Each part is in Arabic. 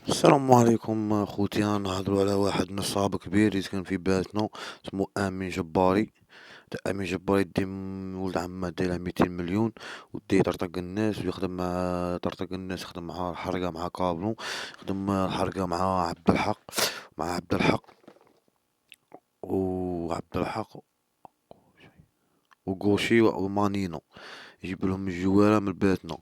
السلام عليكم خوتي. انا نهضروا على واحد نصاب كبير يسكن في بلادنا، اسمه امين جباري. امين جباري دي ولد عمه دايره 200 مليون، ودي يطرطق الناس ويخدم مع طرطق الناس، يخدم مع الحرقه مع كابلو، يخدم الحرقه مع عبد الحق، مع عبد الحق وعبد الحق وقوشي ومانينو. يجيب لهم الجواره من بيتنا،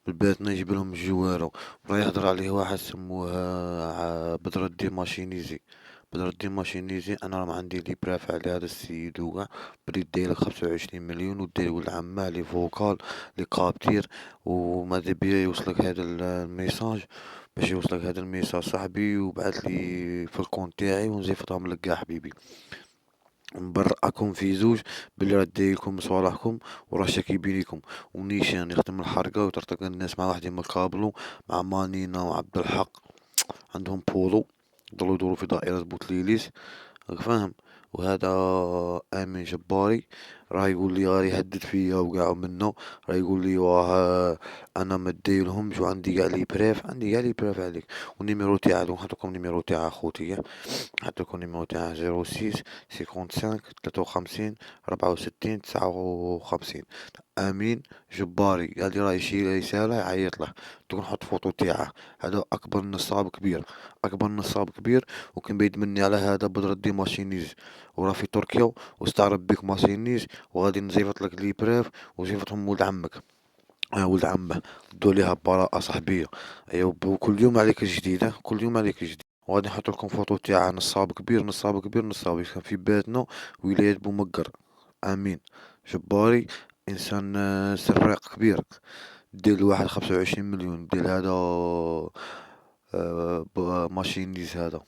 من بيتنا يجيب لهم الجواره. وراه يهضر عليه واحد سموه بدر الدين ماشينيزي. بدر الدين ماشينيزي انا راه ما عندي لي براف على هذا السيد. وكاع بدي داير 25 مليون ودير ولد عمه لي فوكال لي كابتير. وماذا بيا يوصلك هذا الميساج، باش يوصلك هذا الميساج صاحبي، وبعث لي في الكونت تاعي ونزيفطهم لك كاع حبيبي. نبرأكم في زوج بلي راه دايركم مصالحكم وراه شاكي بينيكم. ونيشان يخدم الحرقة ويطرطق الناس مع واحد مقابلو، مع مانينا وعبد الحق. عندهم بولو يضلوا يدوروا في دائرة بوتليليس، راك فاهم. وهذا امين جباري راه يقول لي راه يهدد فيا وكاع منه. راه يقول لي واه انا ما دايرهمش وعندي كاع لي بريف، عندي كاع لي بريف عليك. والنيميرو تاعو نحط لكم النيميرو تاع خوتي، نحط لكم النيميرو تاعه 06 55 53 64 59. امين جباري قال لي راه يشيل رساله يعيط له، تكون نحط فوتو تاعه. هذا اكبر نصاب كبير، اكبر نصاب كبير. وكان بعيد مني على هذا بدر الدين ماشينيز، وراه في تركيا واستعرض بك ماشينيز. وغادي نزيفط لك لي بريف وزيفتهم ولد عمك، ولد عمه. دو ليها براءة صاحبية. ايوا وكل يوم عليك جديد، كل يوم عليك جديد. وغادي نحط لكم فوتو تاع نصاب كبير، نصاب كبير، نصاب كان في بيتنا ولاية بومقر. امين جباري انسان سراق كبير. دير لواحد 25 مليون ديال هذا ماشينيز هذا.